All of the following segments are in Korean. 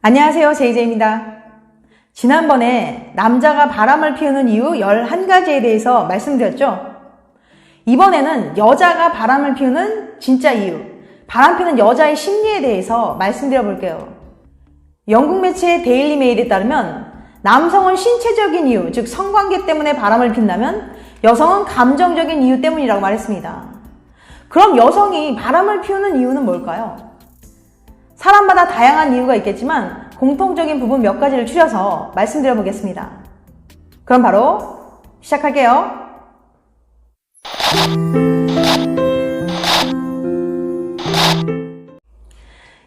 안녕하세요, 제이제이입니다. 지난번에 남자가 바람을 피우는 이유 11가지에 대해서 말씀드렸죠? 이번에는 여자가 바람을 피우는 진짜 이유, 바람 피는 여자의 심리에 대해서 말씀드려 볼게요. 영국 매체 데일리 메일에 따르면 남성은 신체적인 이유, 즉 성관계 때문에 바람을 핀다면 여성은 감정적인 이유 때문이라고 말했습니다. 그럼 여성이 바람을 피우는 이유는 뭘까요? 사람마다 다양한 이유가 있겠지만 공통적인 부분 몇 가지를 추려서 말씀드려 보겠습니다. 그럼 바로 시작할게요.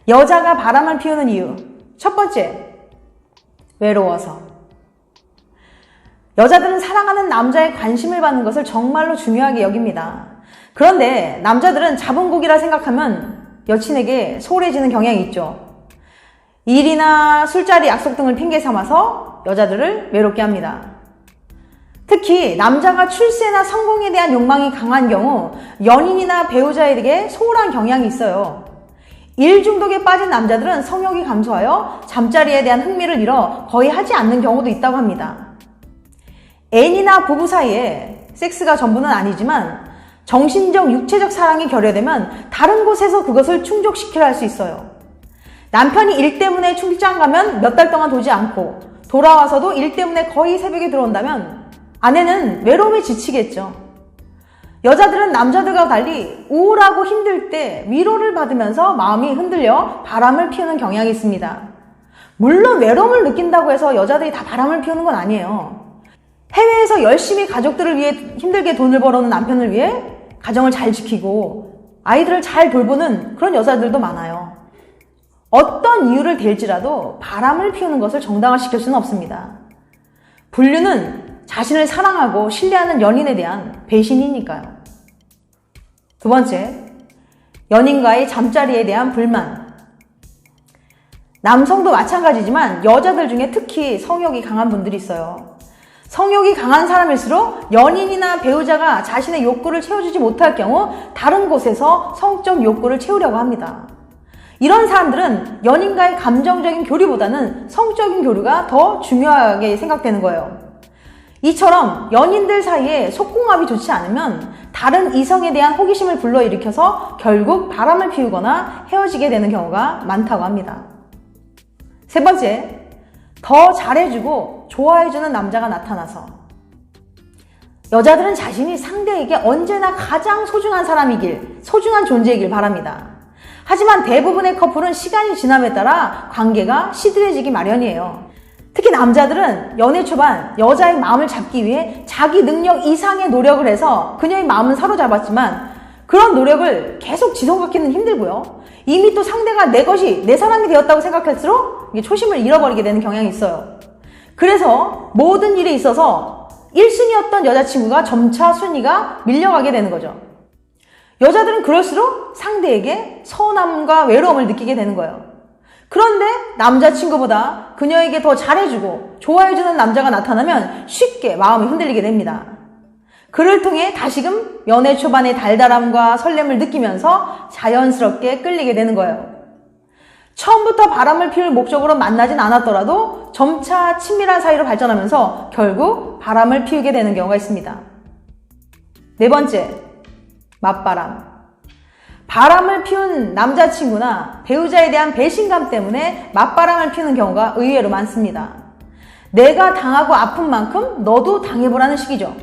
여자가 바람을 피우는 이유. 첫 번째, 외로워서. 여자들은 사랑하는 남자의 관심을 받는 것을 정말로 중요하게 여깁니다. 그런데 남자들은 자본국이라 생각하면 여친에게 소홀해지는 경향이 있죠. 일이나 술자리 약속 등을 핑계 삼아서 여자들을 외롭게 합니다. 특히 남자가 출세나 성공에 대한 욕망이 강한 경우 연인이나 배우자에게 소홀한 경향이 있어요. 일 중독에 빠진 남자들은 성욕이 감소하여 잠자리에 대한 흥미를 잃어 거의 하지 않는 경우도 있다고 합니다. 애인이나 부부 사이에 섹스가 전부는 아니지만 정신적, 육체적 사랑이 결여되면 다른 곳에서 그것을 충족시키려 할 수 있어요. 남편이 일 때문에 출장 가면 몇 달 동안 도지 않고 돌아와서도 일 때문에 거의 새벽에 들어온다면 아내는 외로움에 지치겠죠. 여자들은 남자들과 달리 우울하고 힘들 때 위로를 받으면서 마음이 흔들려 바람을 피우는 경향이 있습니다. 물론 외로움을 느낀다고 해서 여자들이 다 바람을 피우는 건 아니에요. 해외에서 열심히 가족들을 위해 힘들게 돈을 벌어오는 남편을 위해 가정을 잘 지키고 아이들을 잘 돌보는 그런 여자들도 많아요. 어떤 이유를 댈지라도 바람을 피우는 것을 정당화시킬 수는 없습니다. 불륜은 자신을 사랑하고 신뢰하는 연인에 대한 배신이니까요. 두 번째, 연인과의 잠자리에 대한 불만. 남성도 마찬가지지만 여자들 중에 특히 성욕이 강한 분들이 있어요. 성욕이 강한 사람일수록 연인이나 배우자가 자신의 욕구를 채워주지 못할 경우 다른 곳에서 성적 욕구를 채우려고 합니다. 이런 사람들은 연인과의 감정적인 교류보다는 성적인 교류가 더 중요하게 생각되는 거예요. 이처럼 연인들 사이에 속궁합이 좋지 않으면 다른 이성에 대한 호기심을 불러일으켜서 결국 바람을 피우거나 헤어지게 되는 경우가 많다고 합니다. 세 번째, 더 잘해주고 좋아해주는 남자가 나타나서. 여자들은 자신이 상대에게 언제나 가장 소중한 사람이길, 소중한 존재이길 바랍니다. 하지만 대부분의 커플은 시간이 지남에 따라 관계가 시들해지기 마련이에요. 특히 남자들은 연애 초반 여자의 마음을 잡기 위해 자기 능력 이상의 노력을 해서 그녀의 마음은 사로잡았지만 그런 노력을 계속 지속하기는 힘들고요. 이미 또 상대가 내 것이 내 사람이 되었다고 생각할수록 초심을 잃어버리게 되는 경향이 있어요. 그래서 모든 일에 있어서 1순위였던 여자친구가 점차 순위가 밀려가게 되는 거죠. 여자들은 그럴수록 상대에게 서운함과 외로움을 느끼게 되는 거예요. 그런데 남자친구보다 그녀에게 더 잘해주고 좋아해주는 남자가 나타나면 쉽게 마음이 흔들리게 됩니다. 그를 통해 다시금 연애 초반의 달달함과 설렘을 느끼면서 자연스럽게 끌리게 되는 거예요. 처음부터 바람을 피울 목적으로 만나진 않았더라도 점차 친밀한 사이로 발전하면서 결국 바람을 피우게 되는 경우가 있습니다. 네 번째, 맞바람. 바람을 피운 남자친구나 배우자에 대한 배신감 때문에 맞바람을 피우는 경우가 의외로 많습니다. 내가 당하고 아픈 만큼 너도 당해보라는 식이죠.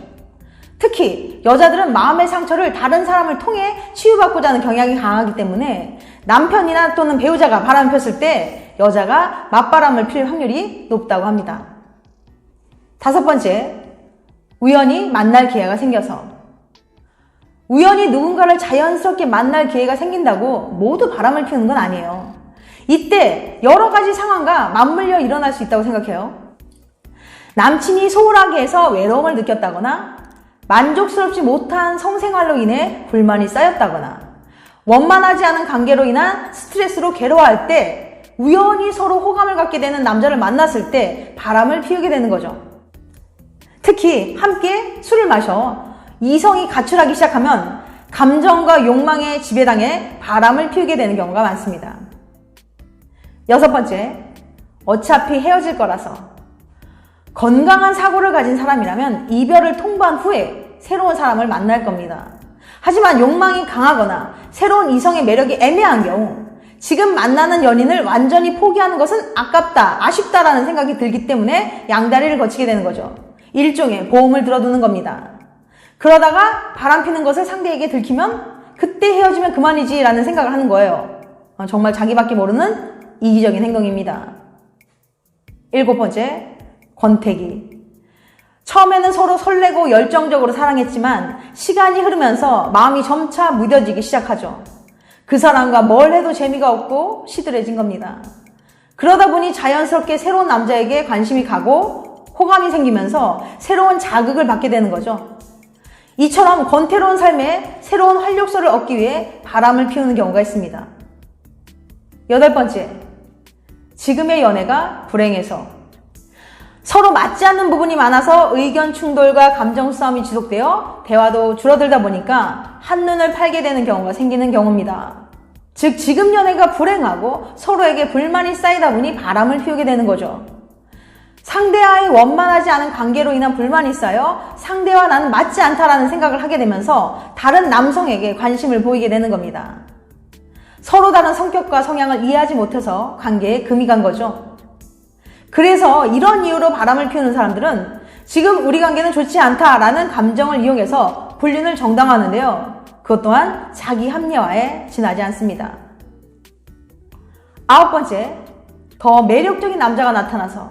특히 여자들은 마음의 상처를 다른 사람을 통해 치유받고자 하는 경향이 강하기 때문에 남편이나 또는 배우자가 바람을 폈을 때 여자가 맞바람을 필 확률이 높다고 합니다. 다섯 번째, 우연히 만날 기회가 생겨서. 우연히 누군가를 자연스럽게 만날 기회가 생긴다고 모두 바람을 피우는 건 아니에요. 이때 여러 가지 상황과 맞물려 일어날 수 있다고 생각해요. 남친이 소홀하게 해서 외로움을 느꼈다거나 만족스럽지 못한 성생활로 인해 불만이 쌓였다거나 원만하지 않은 관계로 인한 스트레스로 괴로워할 때 우연히 서로 호감을 갖게 되는 남자를 만났을 때 바람을 피우게 되는 거죠. 특히 함께 술을 마셔 이성이 가출하기 시작하면 감정과 욕망에 지배당해 바람을 피우게 되는 경우가 많습니다. 여섯 번째, 어차피 헤어질 거라서. 건강한 사고를 가진 사람이라면 이별을 통보한 후에 새로운 사람을 만날 겁니다. 하지만 욕망이 강하거나 새로운 이성의 매력이 애매한 경우 지금 만나는 연인을 완전히 포기하는 것은 아깝다, 아쉽다라는 생각이 들기 때문에 양다리를 거치게 되는 거죠. 일종의 보험을 들어두는 겁니다. 그러다가 바람피는 것을 상대에게 들키면 그때 헤어지면 그만이지 라는 생각을 하는 거예요. 정말 자기밖에 모르는 이기적인 행동입니다. 7번째, 권태기. 처음에는 서로 설레고 열정적으로 사랑했지만 시간이 흐르면서 마음이 점차 무뎌지기 시작하죠. 그 사람과 뭘 해도 재미가 없고 시들해진 겁니다. 그러다 보니 자연스럽게 새로운 남자에게 관심이 가고 호감이 생기면서 새로운 자극을 받게 되는 거죠. 이처럼 권태로운 삶에 새로운 활력소를 얻기 위해 바람을 피우는 경우가 있습니다. 8번째, 지금의 연애가 불행해서. 서로 맞지 않는 부분이 많아서 의견 충돌과 감정 싸움이 지속되어 대화도 줄어들다 보니까 한눈을 팔게 되는 경우가 생기는 경우입니다. 즉 지금 연애가 불행하고 서로에게 불만이 쌓이다 보니 바람을 피우게 되는 거죠. 상대와의 원만하지 않은 관계로 인한 불만이 쌓여 상대와 나는 맞지 않다라는 생각을 하게 되면서 다른 남성에게 관심을 보이게 되는 겁니다. 서로 다른 성격과 성향을 이해하지 못해서 관계에 금이 간 거죠. 그래서 이런 이유로 바람을 피우는 사람들은 지금 우리 관계는 좋지 않다라는 감정을 이용해서 불륜을 정당화하는데요. 그것 또한 자기 합리화에 지나지 않습니다. 9번째, 더 매력적인 남자가 나타나서.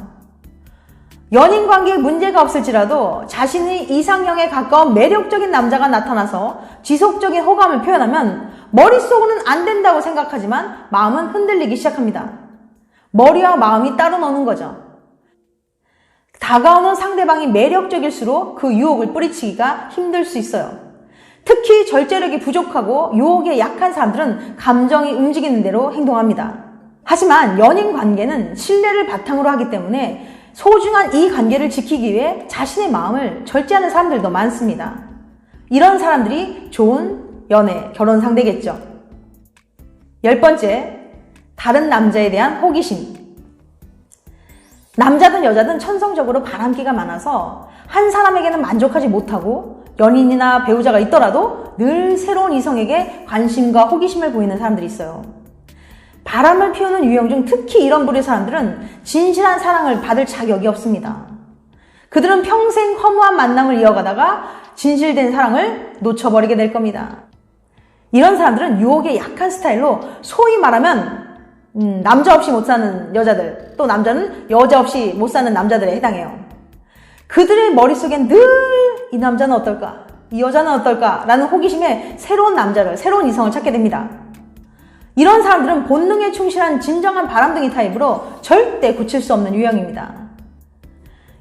연인 관계에 문제가 없을지라도 자신의 이상형에 가까운 매력적인 남자가 나타나서 지속적인 호감을 표현하면 머릿속으로는 안 된다고 생각하지만 마음은 흔들리기 시작합니다. 머리와 마음이 따로 노는 거죠. 다가오는 상대방이 매력적일수록 그 유혹을 뿌리치기가 힘들 수 있어요. 특히 절제력이 부족하고 유혹에 약한 사람들은 감정이 움직이는 대로 행동합니다. 하지만 연인 관계는 신뢰를 바탕으로 하기 때문에 소중한 이 관계를 지키기 위해 자신의 마음을 절제하는 사람들도 많습니다. 이런 사람들이 좋은 연애, 결혼 상대겠죠. 10번째, 다른 남자에 대한 호기심. 남자든 여자든 천성적으로 바람기가 많아서 한 사람에게는 만족하지 못하고 연인이나 배우자가 있더라도 늘 새로운 이성에게 관심과 호기심을 보이는 사람들이 있어요. 바람을 피우는 유형 중 특히 이런 부류의 사람들은 진실한 사랑을 받을 자격이 없습니다. 그들은 평생 허무한 만남을 이어가다가 진실된 사랑을 놓쳐버리게 될 겁니다. 이런 사람들은 유혹에 약한 스타일로 소위 말하면 남자 없이 못 사는 여자들, 또 남자는 여자 없이 못 사는 남자들에 해당해요. 그들의 머릿속엔 늘 이 남자는 어떨까? 이 여자는 어떨까? 라는 호기심에 새로운 남자를, 새로운 이성을 찾게 됩니다. 이런 사람들은 본능에 충실한 진정한 바람둥이 타입으로 절대 고칠 수 없는 유형입니다.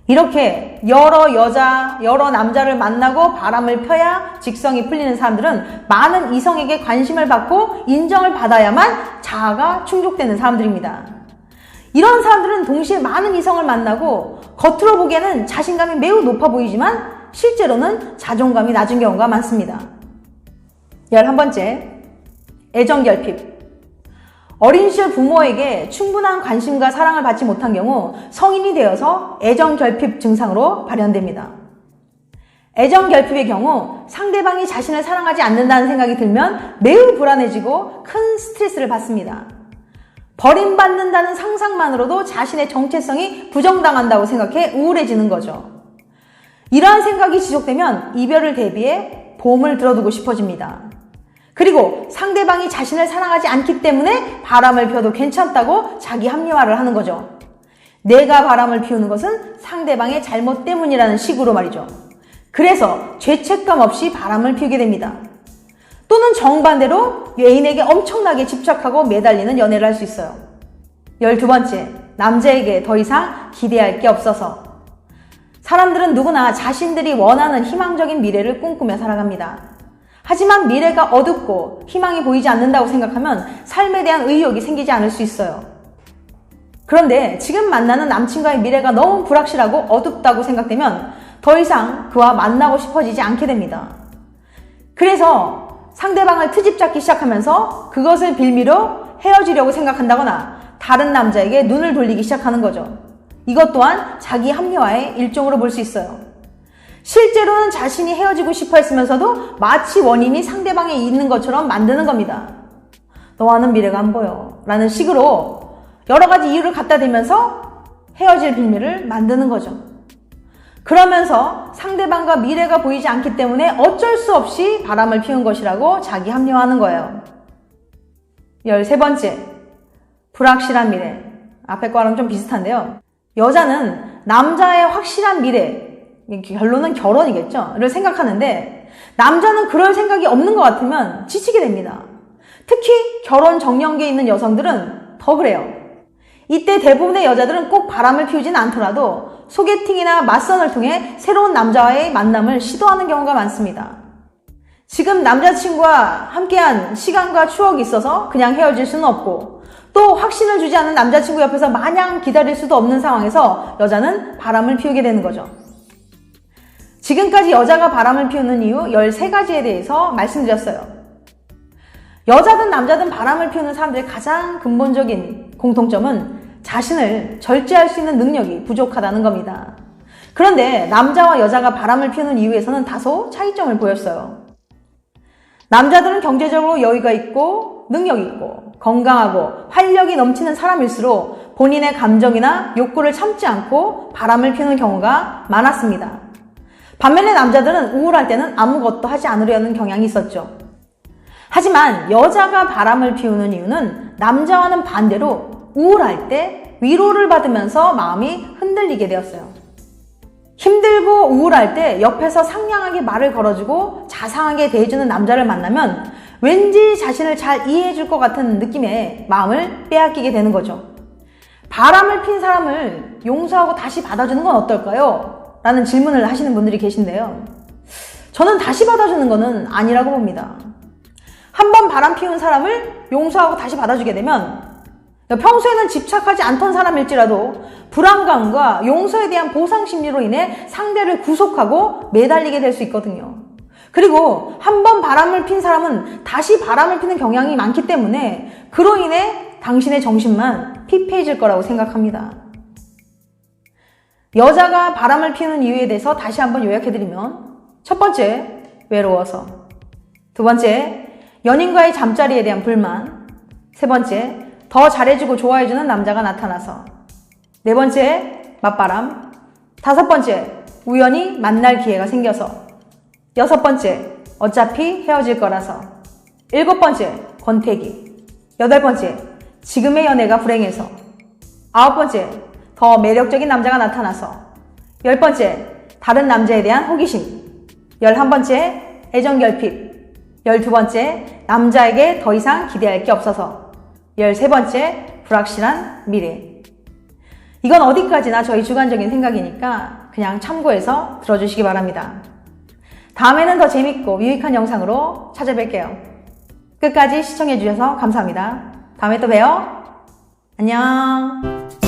이렇게 여러 여자, 여러 남자를 만나고 바람을 펴야 직성이 풀리는 사람들은 많은 이성에게 관심을 받고 인정을 받아야만 자아가 충족되는 사람들입니다. 이런 사람들은 동시에 많은 이성을 만나고 겉으로 보기에는 자신감이 매우 높아 보이지만 실제로는 자존감이 낮은 경우가 많습니다. 11번째, 애정결핍. 어린 시절 부모에게 충분한 관심과 사랑을 받지 못한 경우 성인이 되어서 애정결핍 증상으로 발현됩니다. 애정결핍의 경우 상대방이 자신을 사랑하지 않는다는 생각이 들면 매우 불안해지고 큰 스트레스를 받습니다. 버림받는다는 상상만으로도 자신의 정체성이 부정당한다고 생각해 우울해지는 거죠. 이러한 생각이 지속되면 이별을 대비해 보험을 들어두고 싶어집니다. 그리고 상대방이 자신을 사랑하지 않기 때문에 바람을 펴도 괜찮다고 자기 합리화를 하는 거죠. 내가 바람을 피우는 것은 상대방의 잘못 때문이라는 식으로 말이죠. 그래서 죄책감 없이 바람을 피우게 됩니다. 또는 정반대로 애인에게 엄청나게 집착하고 매달리는 연애를 할 수 있어요. 12번째, 남자에게 더 이상 기대할 게 없어서. 사람들은 누구나 자신들이 원하는 희망적인 미래를 꿈꾸며 살아갑니다. 하지만 미래가 어둡고 희망이 보이지 않는다고 생각하면 삶에 대한 의욕이 생기지 않을 수 있어요. 그런데 지금 만나는 남친과의 미래가 너무 불확실하고 어둡다고 생각되면 더 이상 그와 만나고 싶어지지 않게 됩니다. 그래서 상대방을 트집잡기 시작하면서 그것을 빌미로 헤어지려고 생각한다거나 다른 남자에게 눈을 돌리기 시작하는 거죠. 이것 또한 자기 합리화의 일종으로 볼 수 있어요. 실제로는 자신이 헤어지고 싶어 했으면서도 마치 원인이 상대방에 있는 것처럼 만드는 겁니다. 너와는 미래가 안 보여 라는 식으로 여러 가지 이유를 갖다 대면서 헤어질 빌미를 만드는 거죠. 그러면서 상대방과 미래가 보이지 않기 때문에 어쩔 수 없이 바람을 피운 것이라고 자기 합리화하는 거예요. 13번째, 불확실한 미래. 앞에 거랑 좀 비슷한데요. 여자는 남자의 확실한 미래, 결론은 결혼이겠죠? 를 생각하는데 남자는 그럴 생각이 없는 것 같으면 지치게 됩니다. 특히 결혼 정년기에 있는 여성들은 더 그래요. 이때 대부분의 여자들은 꼭 바람을 피우진 않더라도 소개팅이나 맞선을 통해 새로운 남자와의 만남을 시도하는 경우가 많습니다. 지금 남자친구와 함께한 시간과 추억이 있어서 그냥 헤어질 수는 없고 또 확신을 주지 않은 남자친구 옆에서 마냥 기다릴 수도 없는 상황에서 여자는 바람을 피우게 되는 거죠. 지금까지 여자가 바람을 피우는 이유 13가지에 대해서 말씀드렸어요. 여자든 남자든 바람을 피우는 사람들의 가장 근본적인 공통점은 자신을 절제할 수 있는 능력이 부족하다는 겁니다. 그런데 남자와 여자가 바람을 피우는 이유에서는 다소 차이점을 보였어요. 남자들은 경제적으로 여유가 있고 능력이 있고 건강하고 활력이 넘치는 사람일수록 본인의 감정이나 욕구를 참지 않고 바람을 피우는 경우가 많았습니다. 반면에 남자들은 우울할 때는 아무것도 하지 않으려는 경향이 있었죠. 하지만 여자가 바람을 피우는 이유는 남자와는 반대로 우울할 때 위로를 받으면서 마음이 흔들리게 되었어요. 힘들고 우울할 때 옆에서 상냥하게 말을 걸어주고 자상하게 대해주는 남자를 만나면 왠지 자신을 잘 이해해줄 것 같은 느낌에 마음을 빼앗기게 되는 거죠. 바람을 핀 사람을 용서하고 다시 받아주는 건 어떨까요? 라는 질문을 하시는 분들이 계신데요. 저는 다시 받아주는 거는 아니라고 봅니다. 한번 바람 피운 사람을 용서하고 다시 받아주게 되면 평소에는 집착하지 않던 사람일지라도 불안감과 용서에 대한 보상 심리로 인해 상대를 구속하고 매달리게 될 수 있거든요. 그리고 한번 바람을 핀 사람은 다시 바람을 피는 경향이 많기 때문에 그로 인해 당신의 정신만 피폐해질 거라고 생각합니다. 여자가 바람을 피우는 이유에 대해서 다시 한번 요약해드리면 첫 번째, 외로워서. 두 번째, 연인과의 잠자리에 대한 불만. 세 번째, 더 잘해주고 좋아해주는 남자가 나타나서. 네 번째, 맞바람. 다섯 번째, 우연히 만날 기회가 생겨서. 여섯 번째, 어차피 헤어질 거라서. 일곱 번째, 권태기. 여덟 번째, 지금의 연애가 불행해서. 아홉 번째, 더 매력적인 남자가 나타나서. 열 번째, 다른 남자에 대한 호기심. 11번째, 애정결핍. 12번째, 남자에게 더 이상 기대할 게 없어서. 13번째, 불확실한 미래. 이건 어디까지나 저희 주관적인 생각이니까 그냥 참고해서 들어주시기 바랍니다. 다음에는 더 재밌고 유익한 영상으로 찾아뵐게요. 끝까지 시청해주셔서 감사합니다. 다음에 또 봬요. 안녕.